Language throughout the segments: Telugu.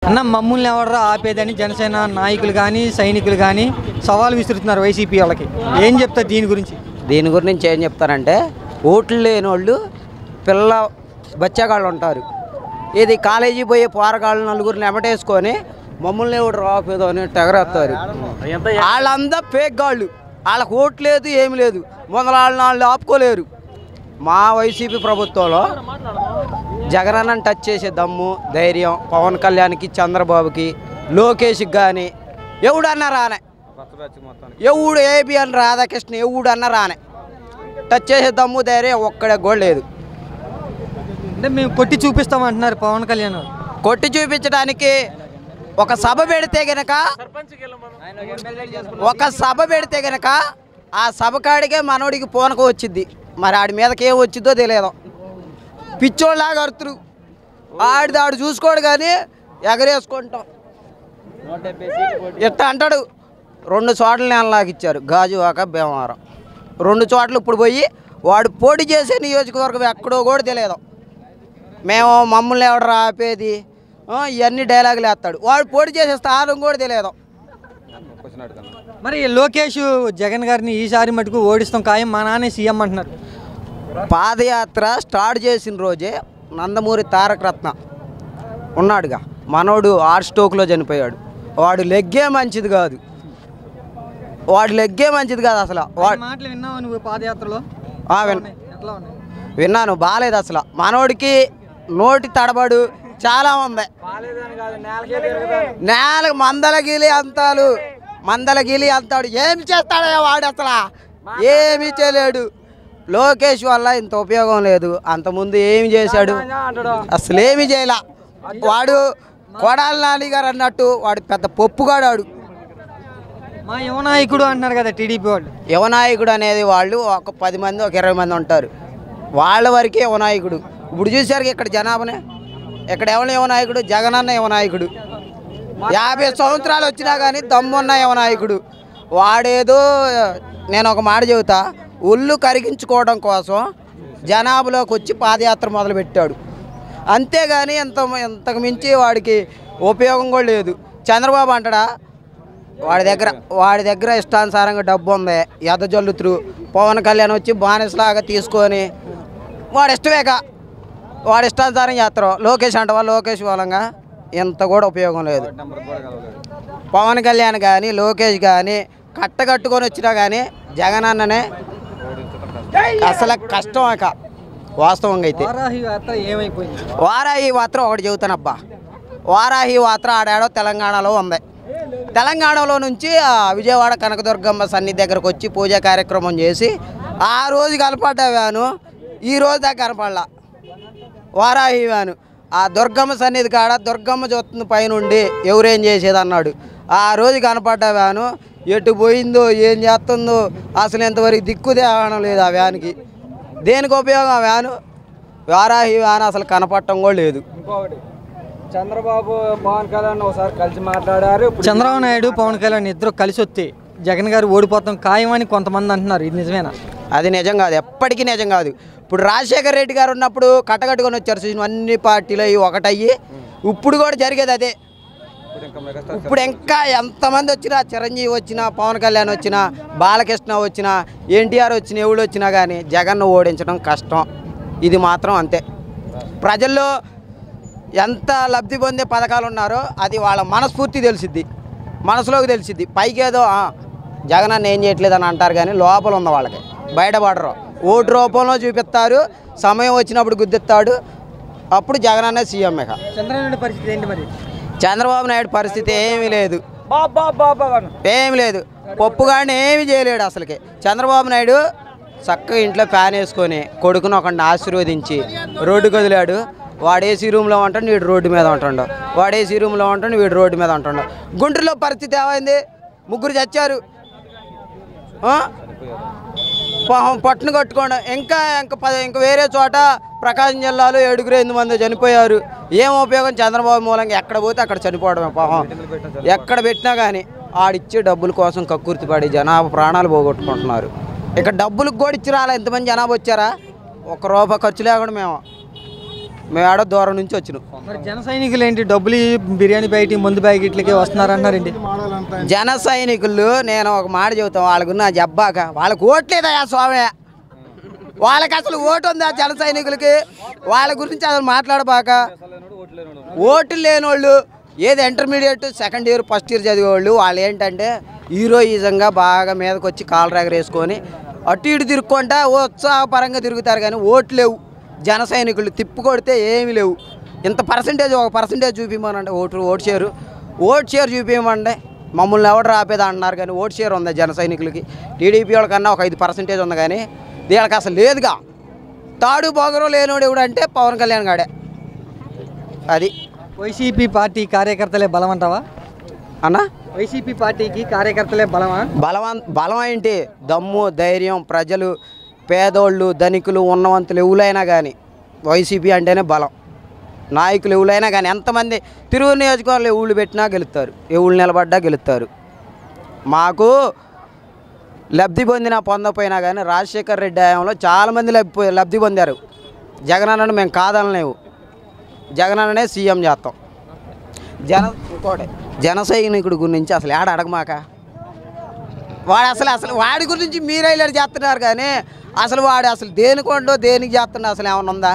అన్న మమ్మల్ని ఎవరు ఆపేదని జనసేన నాయకులు కానీ సైనికులు కానీ సవాల్ విసురుతున్నారు వైసీపీ వాళ్ళకి. ఏం చెప్తారు దీని గురించి? దీని గురించి ఏం చెప్తారంటే, ఓట్లు లేని వాళ్ళు పిల్ల బచ్చగాళ్ళు ఉంటారు. ఇది కాలేజీ పోయే పోరగాళ్ళు నలుగురిని ఎమటేసుకొని మమ్మల్ని ఎవడు రాపేదో అని తెగరేస్తారు. వాళ్ళంతా ఫేక్ గాళ్ళు, వాళ్ళకి ఓట్లు లేదు ఏమి లేదు, మొదల వాళ్ళు ఆపుకోలేరు. మా వైసీపీ ప్రభుత్వంలో జగనన్నని టచ్ చేసే దమ్ము ధైర్యం పవన్ కళ్యాణ్కి చంద్రబాబుకి లోకేష్కి కానీ ఎవడన్నా రానే, ఎవడు ఏబిఎన్ రాధాకృష్ణ ఎవడన్నా రానే, టచ్ చేసే దమ్ము ధైర్యం ఒక్కడే కూడా లేదు. అంటే మేము కొట్టి చూపిస్తామంటున్నారు పవన్ కళ్యాణ్. కొట్టి చూపించడానికి ఒక సభ పెడితే గనక ఆ సభ కాడికే మనోడికి పూనకం వచ్చింది. మరి ఆడి మీదకి ఏం వచ్చిందో తెలియదు. పిచ్చోళ్ళలాగా అరుతురు, ఆడు చూసుకోడు కానీ ఎగరేసుకుంటాం ఎట్లా అంటాడు. 2 చోట్ల నేలలాగా ఇచ్చారు, గాజువాక భీమవరం. 2 చోట్ల ఇప్పుడు పోయి వాడు పోటీ చేసే నియోజకవర్గం ఎక్కడో కూడా తెలియదు. మేము మమ్మల్ని ఎవడు రాపేది ఇవన్నీ డైలాగులు వేస్తాడు. వాడు పోటీ చేసే స్థానం కూడా తెలియదు. మరి లోకేష్ జగన్ గారిని ఈసారి మటుకు ఓడిస్తాం ఖాయం, మా నాన్నే సీఎం అంటున్నారు. పాదయాత్ర స్టార్ట్ చేసిన రోజే నందమూరి తారక రత్న ఉన్నాడుగా, మనోడు హార్ట్ స్ట్రోక్లో చనిపోయాడు. వాడు లెగ్గే మంచిది కాదు, అసలు. మాటలు విన్నావు నువ్వు పాదయాత్రలో? విన్నాను, బాగాలేదు అసలు. మనోడికి నోటి తడబడు చాలా ఉంది. నేలకు మందలగిలి అంతాడు ఏమి చేస్తాడో వాడు, అసలు ఏమీ చేయలేడు. లోకేష్ వల్ల ఇంత ఉపయోగం లేదు. అంతకుముందు ఏమి చేశాడు? అసలు ఏమి చేయలే. వాడు కొడాలి నాని గారు అన్నట్టు వాడు పెద్ద పప్పుగాడాడు. మా యువనాయకుడు అంటున్నారు కదా టీడీపీ వాళ్ళు. యువనాయకుడు అనేది వాళ్ళు ఒక 10 మంది ఒక 20 మంది ఉంటారు, వాళ్ళ వరకే యువనాయకుడు. ఇప్పుడు చూసారు ఇక్కడ జనాభానే, ఇక్కడ ఎవరు యువనాయకుడు? జగనన్న యువనాయకుడు. 50 సంవత్సరాలు వచ్చినా కానీ దమ్మున్న యువనాయకుడు. వాడేదో నేను ఒక మాట చెబుతా, ఒళ్ళు కరిగించుకోవడం కోసం జనాభాలోకి వచ్చి పాదయాత్ర మొదలుపెట్టాడు. అంతేగాని ఇంతకు మించి వాడికి ఉపయోగం కూడా లేదు. చంద్రబాబు అంటాడా, వాడి దగ్గర ఇష్టానుసారంగా డబ్బు ఉంది, ఎదజల్లుతురు. పవన్ కళ్యాణ్ వచ్చి బానిసలాగా తీసుకొని వాడు ఇష్టమేక వాడు ఇష్టానుసారం చేస్తారు. లోకేష్ అంటవా, లోకేష్ మూలంగా ఇంత కూడా ఉపయోగం లేదు. పవన్ కళ్యాణ్ కానీ లోకేష్ కానీ కట్టగట్టుకొని వచ్చినా కానీ జగన్ అన్ననే అసలు కష్టం. వాస్తవంగా అయితే వారాహి యాత్ర ఒకటి చెబుతానబ్బా. వారాహి యాత్ర ఆడాడో తెలంగాణలో ఉంది. తెలంగాణలో నుంచి విజయవాడ కనకదుర్గమ్మ సన్నిధి దగ్గరకు వచ్చి పూజా కార్యక్రమం చేసి ఆ రోజు కనపడ్డా వ్యాను, ఈ రోజు దాకా కనపడలా వారాహి వ్యాను. ఆ దుర్గమ్మ సన్నిధి కాడ దుర్గమ్మ చూస్తుంది పైనుండి ఎవరేం చేసేది అన్నాడు. ఆ రోజు కనపడ్డా వ్యాను ఎటు పోయిందో ఏం చేస్తుందో అసలు ఎంతవరకు దిక్కు తేవడం లేదు. ఆ వ్యాన్కి దేనికి ఉపయోగం? ఆ వ్యాను వారాహి వ్యాన్ అసలు కనపడటం కూడా లేదు. చంద్రబాబు పవన్ కళ్యాణ్ ఒకసారి కలిసి మాట్లాడారు. చంద్రబాబు నాయుడు పవన్ కళ్యాణ్ ఇద్దరు కలిసి వస్తే జగన్ గారు ఓడిపోతాం ఖాయమని కొంతమంది అంటున్నారు. ఇది నిజమేనా? అది నిజం కాదు, ఎప్పటికీ నిజం కాదు. ఇప్పుడు రాజశేఖర్ రెడ్డి గారు ఉన్నప్పుడు కట్టకట్టుకొని వచ్చారు చూసిన అన్ని పార్టీలు ఒకటయ్యి. ఇప్పుడు కూడా జరిగేది అదే. ఇప్పుడు ఇంకా ఎంతమంది వచ్చినా, చిరంజీవి వచ్చినా, పవన్ కళ్యాణ్ వచ్చినా, బాలకృష్ణ వచ్చినా, ఎన్టీఆర్ వచ్చినా, ఎవడు వచ్చినా కానీ జగన్ను ఓడించడం కష్టం. ఇది మాత్రం అంతే. ప్రజల్లో ఎంత లబ్ధి పొందే పథకాలు ఉన్నారో అది వాళ్ళ మనస్ఫూర్తి తెలిసిద్ది, మనసులోకి తెలిసిద్ది. పైకేదో జగన్ అన్న ఏం చేయట్లేదని అంటారు కానీ లోపల ఉన్న వాళ్ళకి బయటపడరు. ఓటు రూపంలో చూపిస్తారు, సమయం వచ్చినప్పుడు గుద్దిస్తాడు, అప్పుడు జగన్ అన్న సీఎం. చంద్రబాబు పరిస్థితి ఏంటి మరి? చంద్రబాబు నాయుడు పరిస్థితి ఏమీ లేదు, ఏమి లేదు. పప్పుగాడిని ఏమి చేయలేడు అసలుకి. చంద్రబాబు నాయుడు చక్కగా ఇంట్లో ఫ్యాన్ వేసుకొని కొడుకును ఒకడిని ఆశీర్వదించి రోడ్డుకు వదిలాడు. వాడు ఏసీ రూమ్లో ఉంటాడు, వీడు రోడ్డు మీద ఉంటుండవు. వాడు ఏసీ రూమ్లో ఉంటాడు, వీడు రోడ్డు మీద ఉంటుండవు. గుంటూరులో పరిస్థితి ఏమైంది? 3 చచ్చారు, పట్టును కట్టుకోండి. ఇంకా వేరే చోట ప్రకాశం జిల్లాలో 7 మంది చనిపోయారు. ఏం ఉపయోగం? చంద్రబాబు మూలంగా ఎక్కడ పోతే అక్కడ చనిపోవడమే. పాపం ఎక్కడ పెట్టినా కానీ ఆడిచ్చే డబ్బుల కోసం కక్కుర్తిపడి జనాభా ప్రాణాలు పోగొట్టుకుంటున్నారు. ఇక్కడ డబ్బులకు కూడా ఇచ్చి రాలే. ఎంతమంది జనాభా వచ్చారా? 1 రూపాయి ఖర్చు లేకుండా మేము మేము ఆడ దూరం నుంచి వచ్చినాం. మరి జన సైనికులు ఏంటి డబ్బులు బిర్యానీ బయట ముందు ప్యాకెట్లకి వస్తున్నారంటారండి. జన సైనికులు నేను ఒక మాట చెబుతాం, వాళ్ళకు నా జబ్బాక వాళ్ళకు ఓట్లేదయా స్వామి, వాళ్ళకి అసలు ఓటు ఉందా జన సైనికులకి? వాళ్ళ గురించి అసలు మాట్లాడబాక. ఓట్లు లేనోళ్ళు ఏది intermediate second year first year చదివేవాళ్ళు వాళ్ళు ఏంటంటే హీరోయిజంగా బాగా మీదకి వచ్చి కాలు ఎగరేసుకొని అటు ఇటు తిరుక్కుంటా ఉత్సాహపరంగా తిరుగుతారు, కానీ ఓట్లు లేవు. జన సైనికులు తిప్పు కొడితే ఏమీ లేవు. ఇంత పర్సంటేజ్ ఒక పర్సంటేజ్ చూపించమనంటే ఓటు షేర్ చూపించమంటే మమ్మల్ని ఎవరు ఆపేదా అన్నారు, కానీ ఓటు షేర్ ఉంది జన సైనికులకి. టీడీపీ వాళ్ళకన్నా ఒక 5% ఉంది, కానీ వీళ్ళకి అసలు లేదుగా. తాడు బొగరు లేనోడు ఎవడు అంటే పవన్ కళ్యాణ్ గాడే. అది వైసీపీ పార్టీ కార్యకర్తలే బలం అంటావా అన్న? వైసీపీ పార్టీకి కార్యకర్తలే బలమా? బలం ఏంటి? దమ్ము ధైర్యం, ప్రజలు పేదోళ్ళు ధనికులు ఉన్నవంతులు ఎవరైనా కానీ వైసీపీ అంటేనే బలం. నాయకులు ఎవరైనా కానీ ఎంతమంది తిరువురు నియోజకవర్గంలో ఎవళ్ళు పెట్టినా గెలుస్తారు, ఎవళ్ళు నిలబడ్డా గెలుస్తారు. మాకు లబ్ధి పొందపోయినా కానీ రాజశేఖర్ రెడ్డి హయాంలో చాలామంది లబ్ధి పొందారు. జగనన్నను మేము కాదనలేవు, జగనన్ననే సీఎం చేస్తాం. జన సైనికుడి గురించి అసలు ఏడ అడగమాక. వాడు అసలు వాడి గురించి మీరు హైలైట్ చేస్తున్నారు, కానీ అసలు వాడు అసలు దేనికొండో దేనికి చేస్తున్నా అసలు ఏమన్నా ఉందా?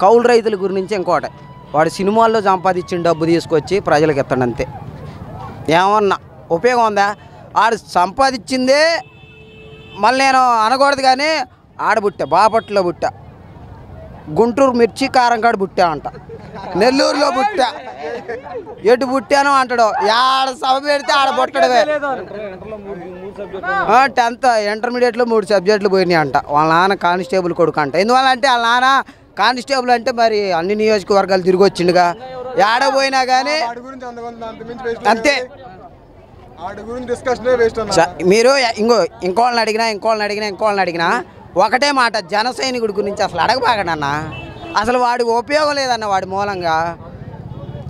కౌలు రైతుల గురించి ఇంకోటి, వాడు సినిమాల్లో సంపాదించిన డబ్బు తీసుకొచ్చి ప్రజలకు ఇస్తాడు అంతే. ఏమన్నా ఉపయోగం ఉందా? ఆడు సంపాదించిందే మళ్ళీ నేను అనకూడదు, కానీ ఆడబుట్ట బాపట్లో బుట్ట, గుంటూరు మిర్చి కారం కాడ బుట్టా అంట, నెల్లూరులో బుట్ట, ఎటు బుట్టానో అంటాడు. ఆడ సభ పెడితే ఆడ బుట్టడవే. 10th ఇంటర్మీడియట్లో 3 సబ్జెక్టులు పోయినాయి అంట. వాళ్ళ నాన్న కానిస్టేబుల్ కొడుకు అంట. ఎందువల్ల అంటే వాళ్ళ నాన్న కానిస్టేబుల్ అంటే మరి అన్ని నియోజకవర్గాలు తిరిగి వచ్చిండుగా. ఏడ పోయినా కానీ అంతే. మీరు ఇంకోళ్ళని అడిగినా ఒకటే మాట, జన సైనికుడి గురించి అసలు అడగబాగడన్న. అసలు వాడి ఉపయోగం లేదన్న. వాడి మూలంగా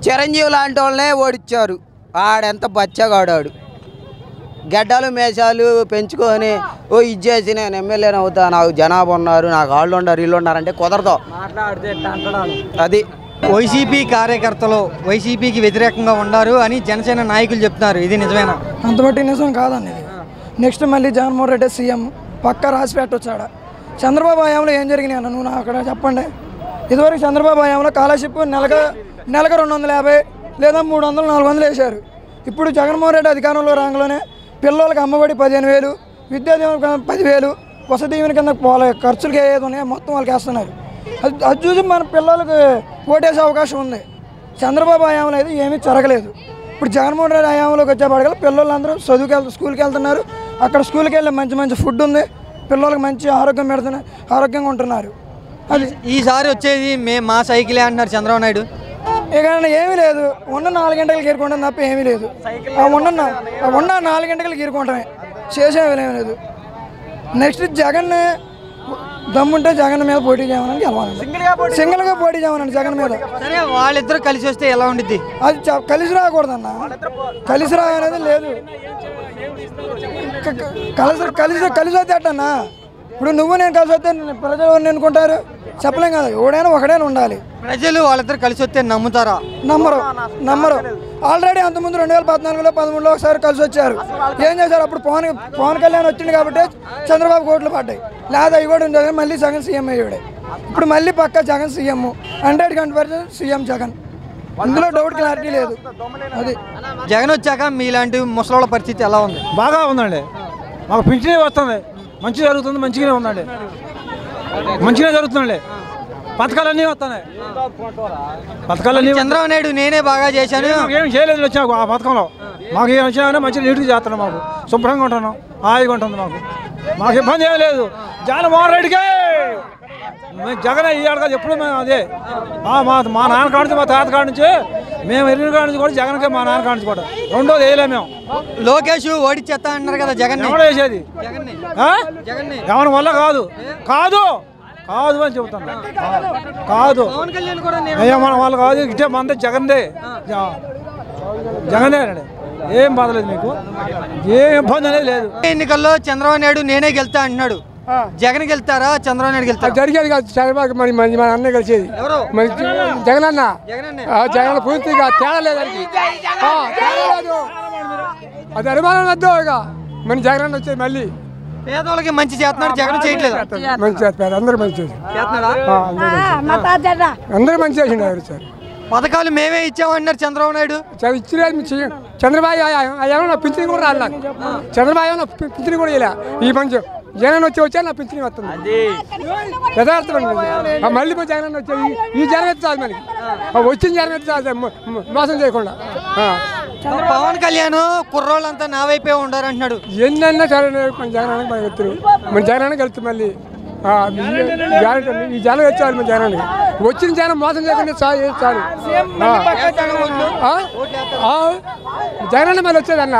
చిరంజీవి లాంటి వాళ్ళనే ఓడిచ్చారు. ఆడెంత బచ్చగాడాడు, గడ్డలు మేషాలు పెంచుకొని ఇది చేసి నేను ఎమ్మెల్యేని అవుతా, నాకు జనాభా ఉన్నారు, నాకు వాళ్ళు ఉన్నారు, వీళ్ళు ఉన్నారంటే కుదరదు. అది వైసీపీ కార్యకర్తలు వైసీపీకి వ్యతిరేకంగా ఉన్నారు అని జనసేన నాయకులు చెప్తున్నారు. ఇది నిజమేనా? అంతబట్టి నిజం కాదండి ఇది. నెక్స్ట్ మళ్ళీ జగన్మోహన్ రెడ్డి సీఎం పక్కా రాసి పెట్టొచ్చాడ. చంద్రబాబు హయాంలో ఏం జరిగినాయి అన్న నువ్వు అక్కడ చెప్పండి. ఇదివరకు చంద్రబాబు హయాంలో స్కాలర్షిప్ నెలకు 250 లేదా 300, 400 వేశారు. ఇప్పుడు జగన్మోహన్ రెడ్డి అధికారంలో రాగానే పిల్లలకి అమ్మఒడి 15,000, విద్యా దీవెన 10,000, వసతి దీవెన కింద ఖర్చులకి ఏది ఉన్నాయో మొత్తం వాళ్ళకి వేస్తున్నారు. అది చూసి మన పిల్లలకు ఓటేసే అవకాశం ఉంది. చంద్రబాబు హయాంలో అయితే ఏమీ జరగలేదు. ఇప్పుడు జగన్మోహన్ రెడ్డి హయాంలోకి వచ్చేపాటికల్లా పిల్లలందరూ స్కూల్కి వెళ్తున్నారు. అక్కడ స్కూల్కి వెళ్ళి మంచి ఫుడ్ ఉంది, పిల్లలకు మంచి ఆరోగ్యం పెడుతున్నారు, ఆరోగ్యంగా ఉంటున్నారు. అది ఈసారి వచ్చేది మా సైకిలే అంటున్నారు చంద్రబాబు నాయుడు. ఇక ఏమీ లేదు, ఉన్న 4 గంటలకు గీరుకుంటాం తప్ప ఏమీ లేదు. ఉన్న 4 గంటలకు గీరుకుంటామే, చేసేమీ లేదు. నెక్స్ట్ జగన్ దమ్ముంటే జగన్ మీద పోటీ చేయమని గెలవాలి, సింగిల్గా పోటీ చేయమనండి జగన్ మీద. సరే వాళ్ళిద్దరూ కలిసి వస్తే ఎలా ఉండిద్ది? అది కలిసి రాకూడదన్న, కలిసి రా అనేది లేదు. కలిసి వస్తే అట్టన్నా. ఇప్పుడు నువ్వు నేను కలిసి వస్తే ప్రజలు ఎవరిని ఎన్నుకుంటారు చెప్పలేం కదా. ఎవడైనా ఒకడైనా ఉండాలి. ప్రజలు వాళ్ళిద్దరు కలిసి వస్తే నమ్ముతారా? నమ్మరు. ఆల్రెడీ అంతకుముందు 2014లో 13లో ఒకసారి కలిసి వచ్చారు. ఏం చేశారు? అప్పుడు పవన్ కళ్యాణ్ వచ్చింది కాబట్టి చంద్రబాబు ఓట్లు పడ్డాయి. లేదా అవి కూడా ఉండదు, మళ్ళీ జగన్ సీఎం అయ్యాడు. ఇప్పుడు మళ్ళీ పక్క జగన్ సీఎం, 100% సీఎం జగన్. అందులో డౌట్ క్లారిటీ లేదు. అది జగన్ వచ్చాక మీలాంటి ముసలోళ్ళ పరిస్థితి ఎలా ఉంది? బాగా ఉందండి. మాకు పింఛనే వస్తుంది, మంచిగా జరుగుతుంది, మంచిగానే ఉందండి, మంచిగానే జరుగుతుందండి. పథకాలన్నీ వస్తున్నాయి. పథకాలన్నీ చంద్రబాబు నాయుడు నేనే బాగా చేశాను, ఏం చేయలేదు వచ్చా ఆ పథకంలో. మాకు ఏం వచ్చినా మంచిగా నీట్గా చేస్తున్నాం, మాకు శుభ్రంగా ఉంటున్నాం, హాయిగా ఉంటుంది. మాకు ఇబ్బంది ఏం లేదు. జగన్మోహన్ రెడ్డికే జగన్ ఇయ్యాడు కదా ఎప్పుడు మేము అదే. మా నాన్న కాడ నుంచి, మా తాత కాడ నుంచి, మేము ఎరిగిన కాడ నుంచి కూడా జగన్కే, మా నాన్న కాడ నుంచి కూడా. రెండోది వేయలేము మేము. లోకేష్ ఓడిచ్చేస్తా అన్నారు కదా జగన్. ఎవరు వేసేది? ఎవరి వల్ల కాదు అని చెబుతాను. కాదు మన వాళ్ళు కాదు, ఇటే మందే జగన్దే. జగన్దే అండి, ఏం బాధలేదు మీకు, ఏం ఇబ్బంది అనేది లేదు. ఎన్నికల్లో చంద్రబాబు నాయుడు నేనే గెలుతా అంటున్నాడు. జగన్ గెలుతారా చంద్రబాబు నాయుడు గెలుతారా? జరిగేది కాదు చంద్రబాబు మరి మన అన్న కలిసేది ఎవరు? మరి జగన్ అన్న జగనన్నే. జగన్ పూర్తిగా తేడా లేదండి తేడా లేదు అది అనుమానం వద్దు ఇక మన జగన్ అన్న వచ్చేది మళ్ళీ పేదోళ్ళకి మంచి చేస్తున్నాడు, జగన్ చేయట్లేదు. మంచి చేస్తారు అందరూ మంచి చేశారు చేస్తున్నాడా? అందరూ మంచి చేసిండు ఎవరు సార్ పథకాలు మేమే ఇచ్చామన్నారు చంద్రబాబు నాయుడు. ఇచ్చినది చంద్రబాబు ఏమన్నా పింఛన్ కూడా రాదు నాకు చంద్రబాబు ఏమన్నా పింఛన్ కూడా ఇలా ఈ మంచి జగన్ వచ్చా నా పింఛన్ వస్తుంది యథార్థం మళ్ళీ జగన్ వచ్చేది ఈ జగన్ అయితే చాలు మనకి వచ్చిన జగన్ అయితే చాలు మోసం చేయకుండా పవన్ కళ్యాణ్ కుర్రోళ్ళంతా నా వైపే ఉండారు అంటున్నాడు. ఎన్నైనా చాలా మన జగన్ మన వెళ్తారు మన జగన్ వెళ్తాం మళ్ళీ ఈ జనం వచ్చారు మన జగన్ వచ్చిన జనం మోసం చేయకుండా చాలు జగన్ మళ్ళీ వచ్చేదన్న